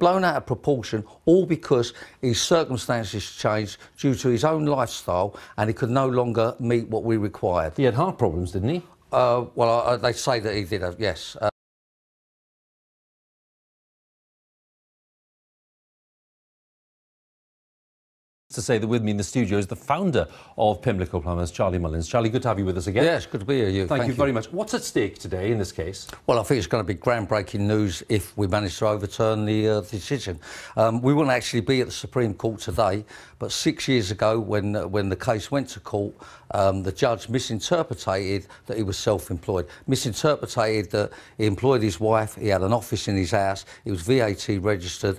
blown out of proportion, all because his circumstances changed due to his own lifestyle, and he could no longer meet what we required. He had heart problems, didn't he? Well, they say that he did, yes. To say that with me in the studio is the founder of Pimlico Plumbers, Charlie Mullins. Charlie, good to have you with us again. Yes, good to be here. Thank you very much. What's at stake today in this case? Well, I think it's going to be groundbreaking news if we manage to overturn the decision. We wouldn't actually be at the Supreme Court today, but 6 years ago, when the case went to court, the judge misinterpreted that he was self-employed, misinterpreted that he employed his wife, he had an office in his house, he was VAT registered.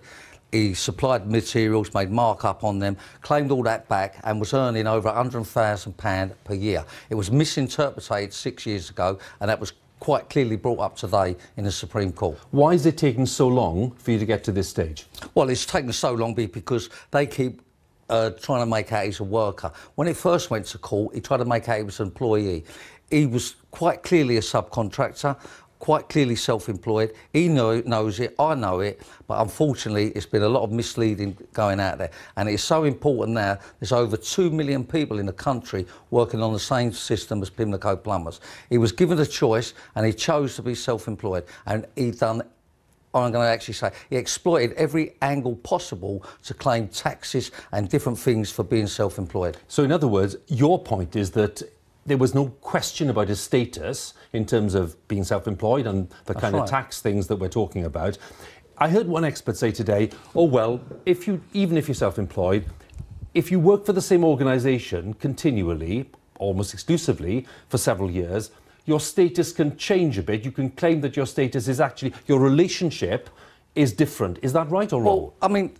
He supplied materials, made markup on them, claimed all that back and was earning over £100,000 per year. It was misinterpreted 6 years ago, and that was quite clearly brought up today in the Supreme Court. Why is it taking so long for you to get to this stage? Well, it's taken so long because they keep trying to make out he's a worker. When it first went to court, he tried to make out he was an employee. He was quite clearly a subcontractor, quite clearly self-employed. He knows it, I know it, but unfortunately it's been a lot of misleading going out there, and it's so important now. There's over 2 million people in the country working on the same system as Pimlico Plumbers. He was given a choice and he chose to be self-employed, and he done, I'm going to actually say, he exploited every angle possible to claim taxes and different things for being self-employed. So in other words, your point is that there was no question about his status in terms of being self-employed and the kind of tax things that we're talking about. I heard one expert say today, oh well, even if you're self-employed, if you work for the same organisation continually, almost exclusively, for several years, your status can change a bit. You can claim that your status is actually, your relationship is different. Is that right or wrong? Well, I mean,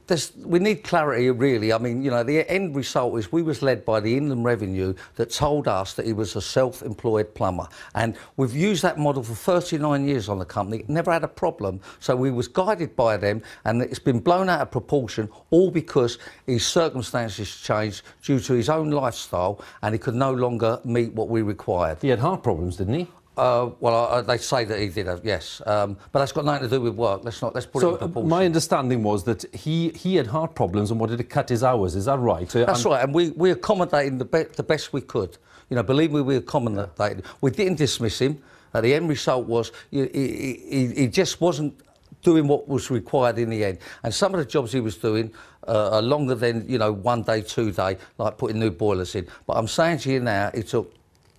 we need clarity, really. I mean, you know, the end result is we was led by the Inland Revenue that told us that he was a self-employed plumber. And we've used that model for 39 years on the company, never had a problem. So we was guided by them, and it's been blown out of proportion, all because his circumstances changed due to his own lifestyle, and he could no longer meet what we required. He had heart problems, didn't he? They say that he did, yes, but that's got nothing to do with work. Let's put it in proportion. My understanding was that he had heart problems and wanted to cut his hours. Is that right? That's right, and we accommodated the best we could. You know, believe me, we accommodated. We didn't dismiss him. The end result was he just wasn't doing what was required in the end. And some of the jobs he was doing are longer than, you know, 1 day, 2 day, like putting new boilers in. But I'm saying to you now, he took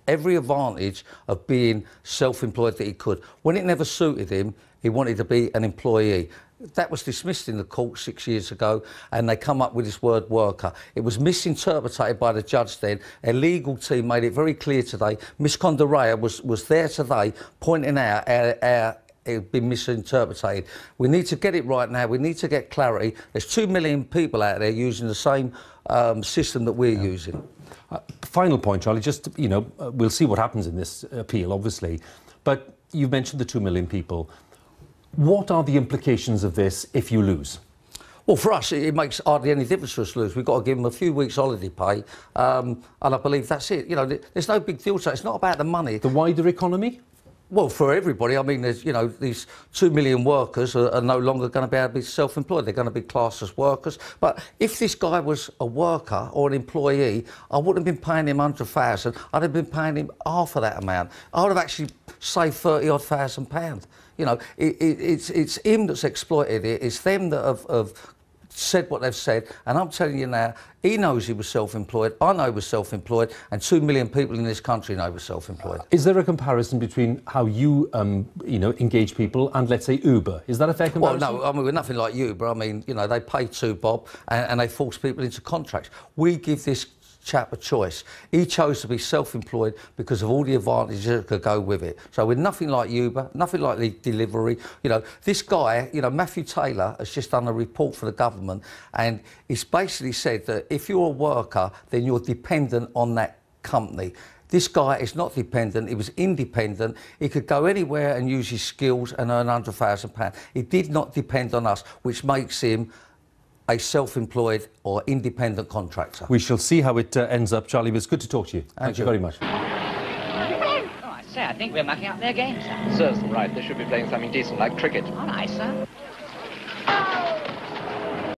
every advantage of being self-employed that he could. When it never suited him, he wanted to be an employee. That was dismissed in the court 6 years ago, and they come up with this word worker. It was misinterpreted by the judge then. A legal team made it very clear today. Miss Condorea was there today pointing out how it had been misinterpreted. We need to get it right now. We need to get clarity. There's 2 million people out there using the same system that we're using. Final point, Charlie, just, you know, we'll see what happens in this appeal, obviously, but you've mentioned the 2 million people. What are the implications of this if you lose? Well, for us, it makes hardly any difference for us to lose. We've got to give them a few weeks' holiday pay, and I believe that's it. You know, there's no big deal to it. It's not about the money. The wider economy? Well, for everybody. I mean, there's, you know, these 2 million workers are no longer going to be able to be self-employed. They're going to be classed as workers. But if this guy was a worker or an employee, I wouldn't have been paying him 100,000. I'd have been paying him half of that amount. I would have actually saved 30-odd thousand pounds. You know, it's him that's exploited it. It's them that have said what they've said, and I'm telling you now, he knows he was self-employed, I know he was self-employed, and 2 million people in this country know he was self-employed. Is there a comparison between how you, you know, engage people and, let's say, Uber? Is that a fair comparison? Well, no, I mean, we're nothing like Uber. I mean, you know, they pay 2 bob and they force people into contracts. We give this chap a choice. He chose to be self-employed because of all the advantages that could go with it. So we're nothing like Uber, nothing like the delivery. You know, this guy, you know, Matthew Taylor has just done a report for the government, and he's basically said that if you're a worker, then you're dependent on that company. This guy is not dependent, he was independent. He could go anywhere and use his skills and earn £100,000. He did not depend on us, which makes him a self-employed or independent contractor. We shall see how it ends up, Charlie, but it's good to talk to you. Thank you very much. Oh, I say, I think we're mucking up their game, sir. Serves them right. They should be playing something decent like cricket. All right, sir.